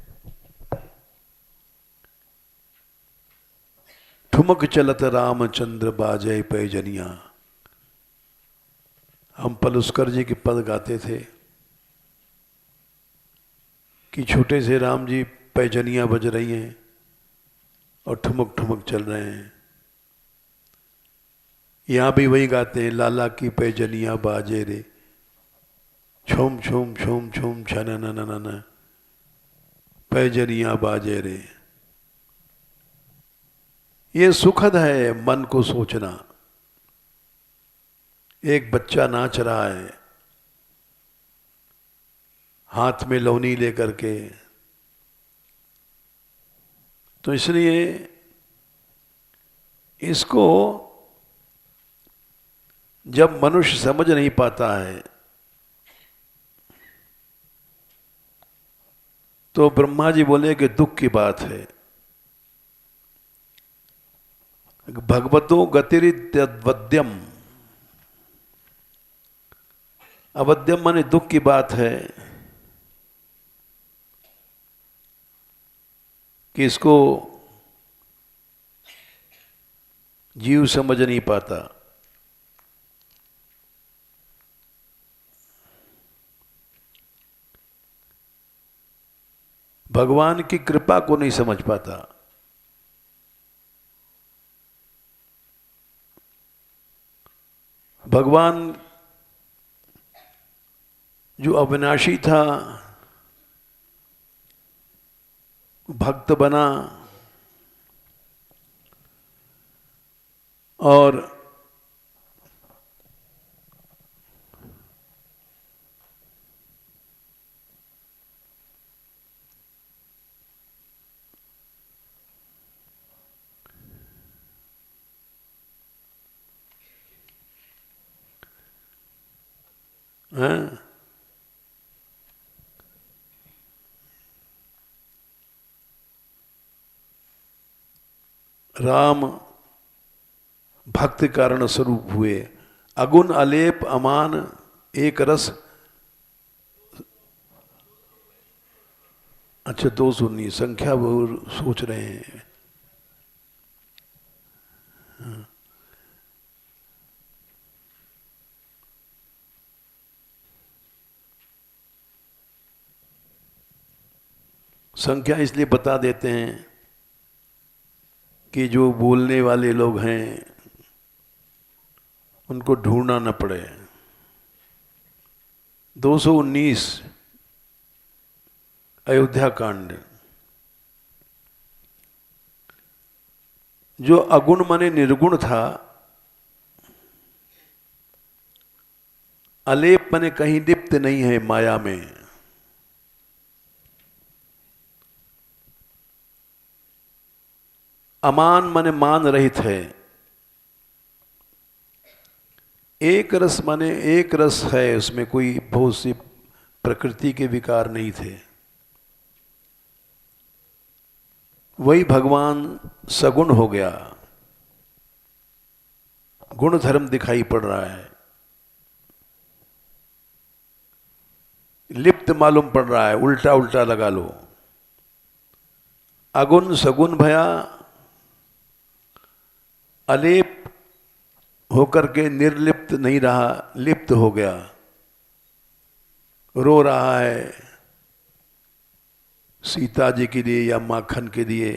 ठुमक चलत रामचंद्र बाजय पैजनिया। हम पलुस्कर जी के पद गाते थे कि छोटे से राम जी पैजनिया बज रही हैं और ठुमक ठुमक चल रहे हैं। यहां भी वही गाते हैं, लाला की पैजनिया बाजे रे, छुम छुम छुम छुम छन न न न, पैजनिया बाजे रे। ये सुखद है मन को सोचना। एक बच्चा नाच रहा है हाथ में लौनी लेकर के, तो इसलिए इसको जब मनुष्य समझ नहीं पाता है तो ब्रह्मा जी बोले कि दुख की बात है। भगवतो गतिरित्यवद्यम, अवद्यम माने दुख की बात है। कि इसको जीव समझ नहीं पाता। भगवान की कृपा को नहीं समझ पाता। भगवान जो अविनाशी था, भक्त बना और हैं? राम भक्ति कारण स्वरूप हुए, अगुण अलेप अमान एक रस। अच्छा 219 संख्या वो सोच रहे हैं। संख्या इसलिए बता देते हैं कि जो बोलने वाले लोग हैं उनको ढूंढना न पड़े। 219 अयोध्या कांड। जो अगुण माने निर्गुण था, अलेप माने कहीं लिप्त नहीं है माया में, अमान माने मान रहित है, एक रस माने एक रस है, उसमें कोई बहुत सी प्रकृति के विकार नहीं थे। वही भगवान सगुण हो गया, गुण धर्म दिखाई पड़ रहा है, लिप्त मालूम पड़ रहा है, उल्टा उल्टा लगा लो। अगुण सगुण भया, अलेप होकर के निर्लिप्त नहीं रहा, लिप्त हो गया, रो रहा है सीता जी के लिए या माखन के लिए।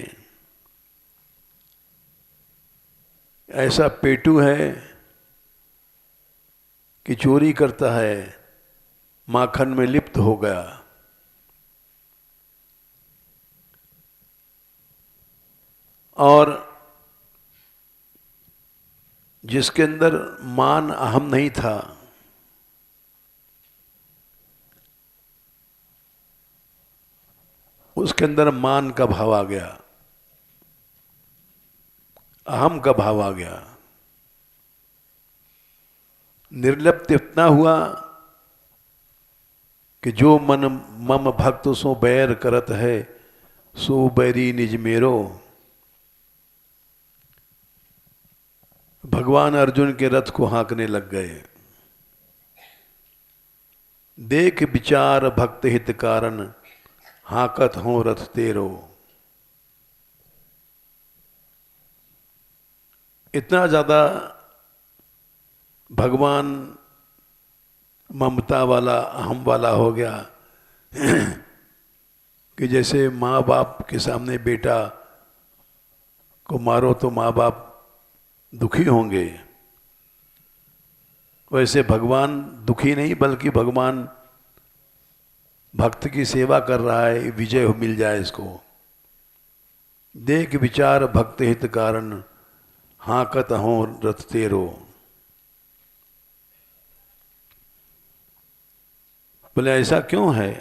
ऐसा पेटू है कि चोरी करता है, माखन में लिप्त हो गया। और जिसके अंदर मान अहम नहीं था, उसके अंदर मान का भाव आ गया, अहम का भाव आ गया। निर्लिप्त इतना हुआ कि जो मन मम भक्त सो बैर करत है, सो बैरी निज मेरो। भगवान अर्जुन के रथ को हाँकने लग गए। देख विचार भक्त हित कारण, हाँकत हो रथ तेरो। इतना ज्यादा भगवान ममता वाला, अहम वाला हो गया कि जैसे माँ बाप के सामने बेटा को मारो तो माँ बाप दुखी होंगे, वैसे भगवान दुखी नहीं, बल्कि भगवान भक्त की सेवा कर रहा है, विजय मिल जाए इसको। देख विचार भक्त हित कारण, हाँकत हो रथ तेरो। बोले ऐसा क्यों है?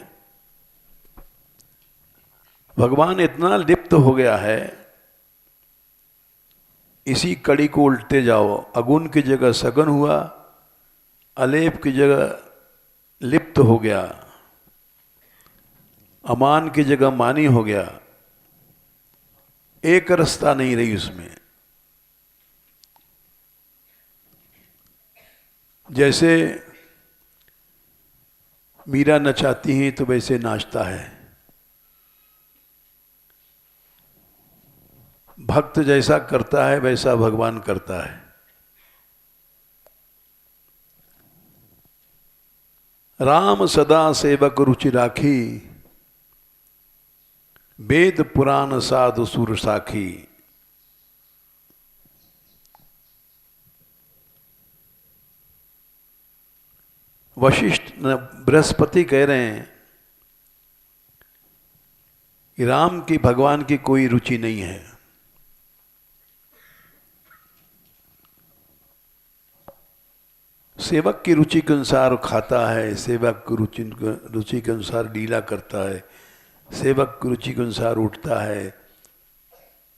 भगवान इतना लिप्त हो गया है, इसी कड़ी को उल्टे जाओ, अगुण की जगह सगुन हुआ, अलेप की जगह लिप्त हो गया, अमान की जगह मानी हो गया, एक रास्ता नहीं रही उसमें। जैसे मीरा नचाती हैं तो वैसे नाचता है, भक्त जैसा करता है वैसा भगवान करता है। राम सदा सेवक रुचि राखी, वेद पुराण साधु सुर साखी। वशिष्ठ बृहस्पति कह रहे हैं कि राम की भगवान की कोई रुचि नहीं है। सेवक की रुचि के अनुसार खाता है, सेवक की रुचि के अनुसार लीला करता है, सेवक की रुचि के अनुसार उठता है,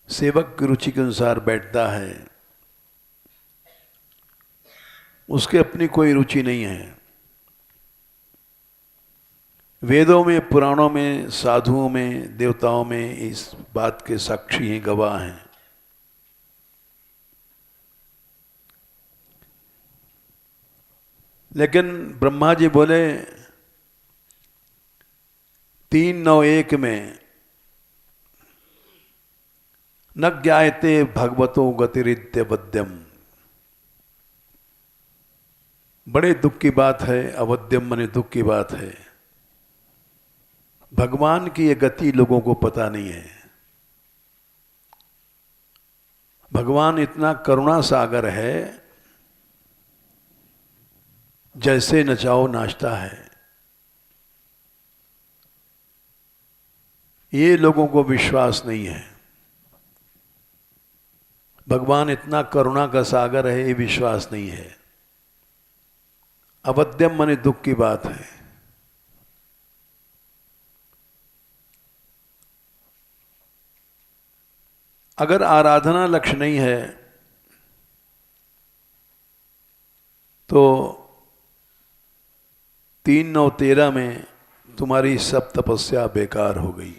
सेवक की रुचि के अनुसार बैठता है। उसके अपनी कोई रुचि नहीं है। वेदों में, पुराणों में, साधुओं में, देवताओं में इस बात के साक्षी हैं, गवाह हैं। लेकिन ब्रह्मा जी बोले 391 में न ज्ञायते भगवतो गतिरित्य वद्यम। बड़े दुख की बात है, अवद्यम माने दुख की बात है। भगवान की ये गति लोगों को पता नहीं है। भगवान इतना करुणा सागर है, जैसे नचाओ नाचता है। ये लोगों को विश्वास नहीं है। भगवान इतना करुणा का सागर है, ये विश्वास नहीं है। अवद्यम माने दुख की बात है। अगर आराधना लक्ष्य नहीं है तो 3-9-13 में तुम्हारी सब तपस्या बेकार हो गई।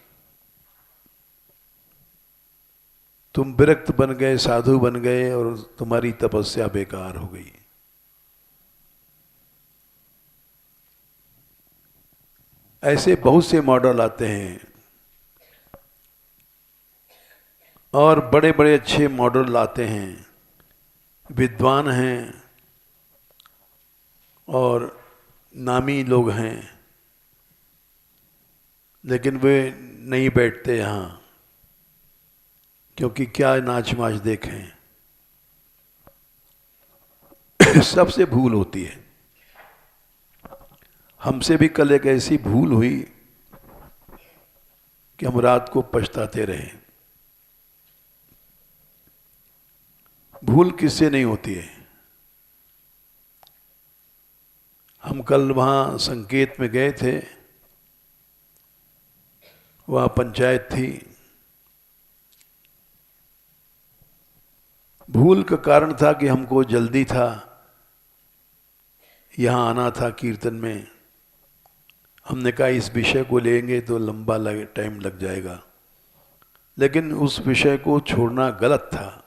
तुम विरक्त बन गए, साधु बन गए और तुम्हारी तपस्या बेकार हो गई। ऐसे बहुत से मॉडल आते हैं और बड़े बड़े अच्छे मॉडल लाते हैं, विद्वान हैं और नामी लोग हैं, लेकिन वे नहीं बैठते यहाँ, क्योंकि क्या नाच माच देखें। सबसे भूल होती है। हमसे भी कल एक ऐसी भूल हुई कि हम रात को पछताते रहे। भूल किससे नहीं होती है। हम कल वहाँ संकेत में गए थे, वहाँ पंचायत थी। भूल का कारण था कि हमको जल्दी था, यहाँ आना था कीर्तन में। हमने कहा इस विषय को लेंगे तो लंबा टाइम लग जाएगा, लेकिन उस विषय को छोड़ना गलत था।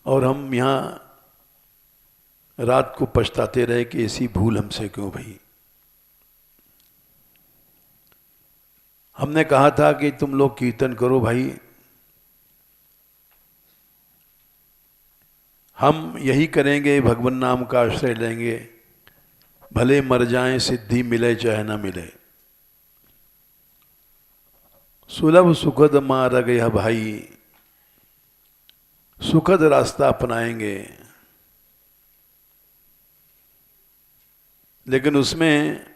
और हम यहाँ रात को पछताते रहे कि ऐसी भूल हमसे क्यों भई। हमने कहा था कि तुम लोग कीर्तन करो भाई, हम यही करेंगे, भगवान नाम का आश्रय लेंगे, भले मर जाएं, सिद्धि मिले चाहे ना मिले। सुलभ सुखद मार गया भाई, सुखद रास्ता अपनाएंगे। लेकिन उसमें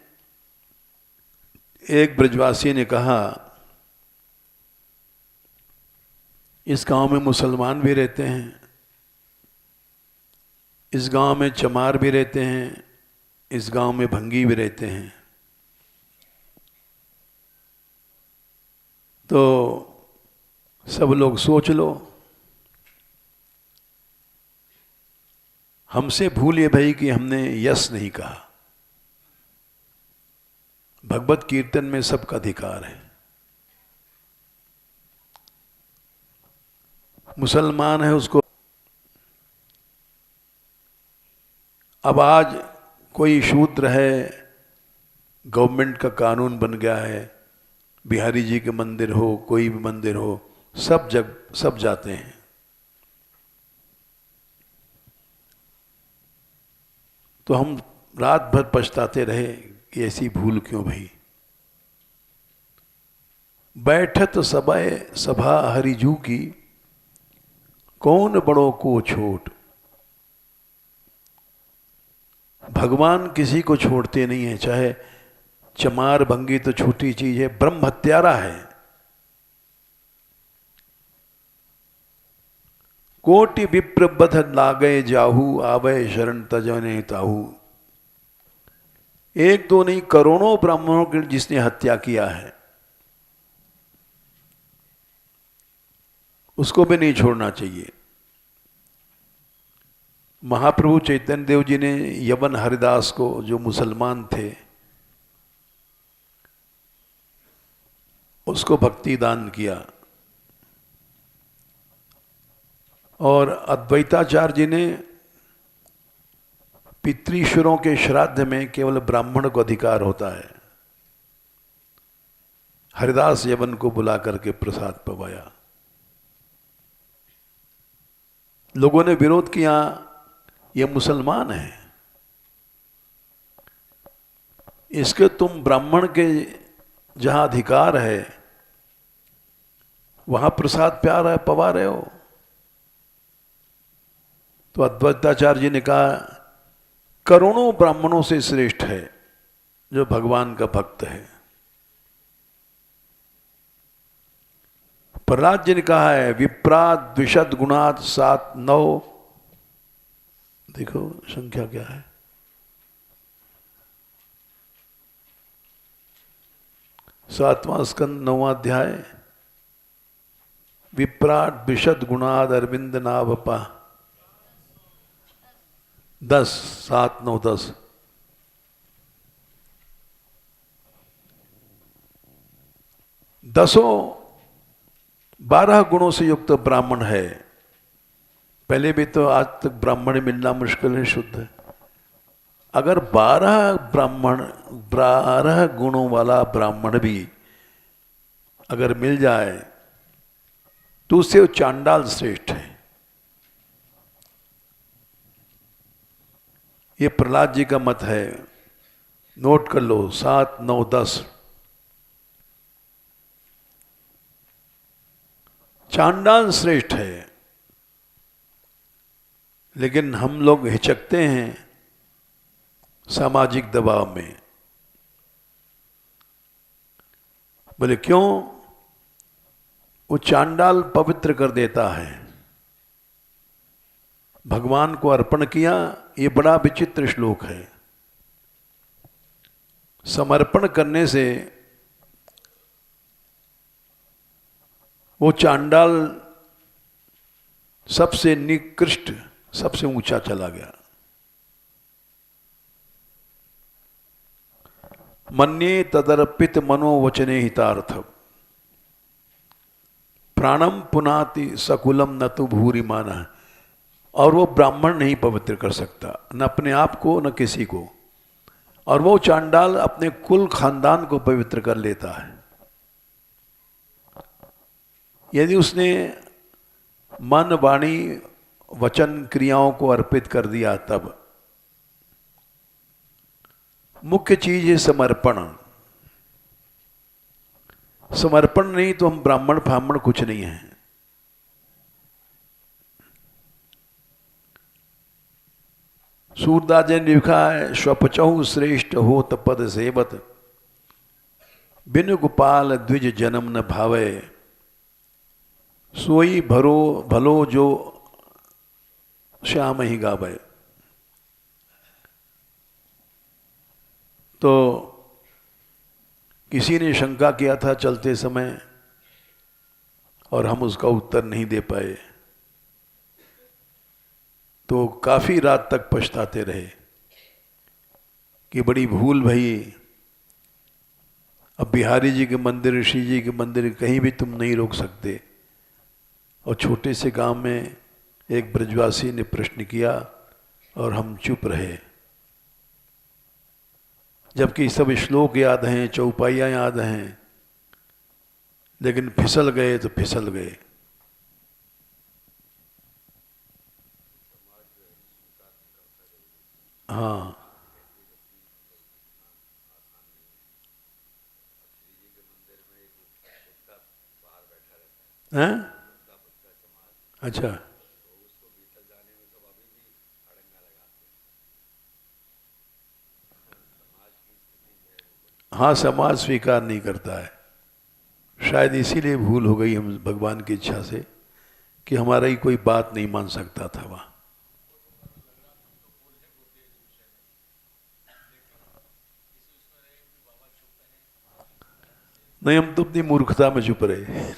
एक ब्रजवासी ने कहा, इस गांव में मुसलमान भी रहते हैं, इस गांव में चमार भी रहते हैं, इस गांव में भंगी भी रहते हैं, तो सब लोग सोच लो। हमसे भूल ये भाई कि हमने यस नहीं कहा। भगवत कीर्तन में सबका अधिकार है। मुसलमान है उसको, अब आज कोई शूद्र है, गवर्नमेंट का कानून बन गया है, बिहारी जी के मंदिर हो, कोई भी मंदिर हो, सब जाते हैं। तो हम रात भर पछताते रहे कि ऐसी भूल क्यों भई। बैठत सभा हरिजू की, कौन बड़ों को छोट। भगवान किसी को छोड़ते नहीं है, चाहे चमार भंगी तो छोटी चीज है, ब्रह्म हत्यारा है। कोटि विप्र बध लागे जाहू, आवे शरण तजने ताहू। एक दो नहीं, करोड़ों ब्राह्मणों की जिसने हत्या किया है, उसको भी नहीं छोड़ना चाहिए। महाप्रभु चैतन्य देव जी ने यवन हरिदास को, जो मुसलमान थे, उसको भक्ति दान किया। और अद्वैताचार्य जी ने पितृश्वरों के श्राद्ध में केवल ब्राह्मण को अधिकार होता है। हरिदास यवन को बुला करके प्रसाद पवाया। लोगों ने विरोध किया, ये मुसलमान है, इसके तुम ब्राह्मण के जहां अधिकार है वहां प्रसाद पवा रहे हो। तो अद्वैताचार्य जी ने कहा, करोड़ों ब्राह्मणों से श्रेष्ठ है जो भगवान का भक्त है। प्रहलाद जी ने कहा है, विप्राद द्विशद गुणात 7 9, देखो संख्या क्या है, 7वां स्कंद 9वां अध्याय। विप्राट द्विशद गुणाद अरविंद नाभपा 10 7 9 10। दसों 12 गुणों से युक्त ब्राह्मण है। पहले भी तो आज तक ब्राह्मण मिलना मुश्किल है, शुद्ध है। अगर 12 गुणों वाला ब्राह्मण भी अगर मिल जाए तो उससे वो चांडाल श्रेष्ठ है। ये प्रहलाद जी का मत है, नोट कर लो, 7 9 10। चांडाल श्रेष्ठ है। लेकिन हम लोग हिचकते हैं सामाजिक दबाव में। बोले क्यों? वो चांडाल पवित्र कर देता है। भगवान को अर्पण किया, ये बड़ा विचित्र श्लोक है। समर्पण करने से वो चांडाल सबसे निकृष्ट, सबसे ऊंचा चला गया। मन्ये तदर्पित मनोवचने हितार्थ, प्राणम पुनाति सकुलम न तो भूरि माना। और वो ब्राह्मण नहीं पवित्र कर सकता, न अपने आप को न किसी को। और वो चांडाल अपने कुल खानदान को पवित्र कर लेता है। यदि उसने मन वाणी वचन क्रियाओं को अर्पित कर दिया, तब मुख्य चीज है समर्पण। समर्पण नहीं तो हम ब्राह्मण फाह्मण कुछ नहीं है। सूरदास जी ने लिखा है, स्वपचहु श्रेष्ठ होत पद सेवत, बिन गोपाल द्विज जन्म न भावे। सोई भलो जो श्याम ही गावे। तो किसी ने शंका किया था चलते समय, और हम उसका उत्तर नहीं दे पाए, तो काफी रात तक पछताते रहे कि बड़ी भूल भई। अब बिहारी जी के मंदिर, ऋषि जी के मंदिर कहीं भी तुम नहीं रोक सकते। और छोटे से गांव में एक ब्रजवासी ने प्रश्न किया और हम चुप रहे, जबकि सब श्लोक याद हैं, चौपाइयाँ याद हैं, लेकिन फिसल गए तो फिसल गए। हाँ हैं? अच्छा। हाँ, समाज स्वीकार नहीं करता है। शायद इसीलिए भूल हो गई हम भगवान की इच्छा से कि हमारा ही कोई बात नहीं मान सकता था वहाँ। नहीं, हम तो अपनी मूर्खता में चुप रहे।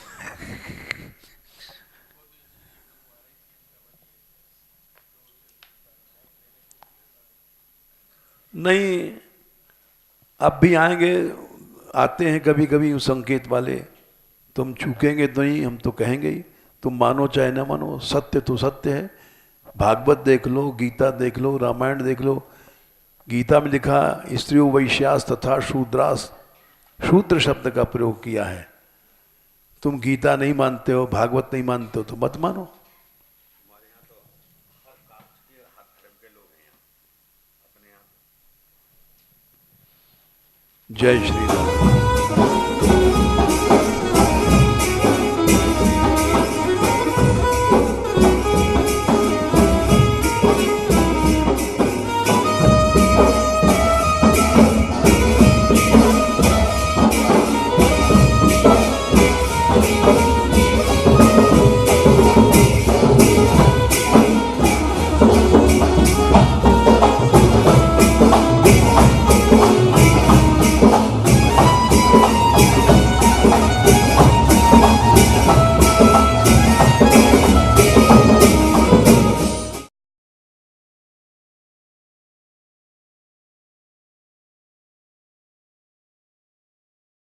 नहीं, अब भी आएंगे, आते हैं कभी कभी उस संकेत वाले। तुम चूकेंगे तो नहीं, हम तो कहेंगे ही। तुम मानो चाहे ना मानो, सत्य तो सत्य है। भागवत देख लो, गीता देख लो, रामायण देख लो। गीता में लिखा स्त्रियों वैश्यास तथा शूद्रास, शूद्र शब्द का प्रयोग किया है। तुम गीता नहीं मानते हो, भागवत नहीं मानते हो, तो मत मानो। जय श्री राम।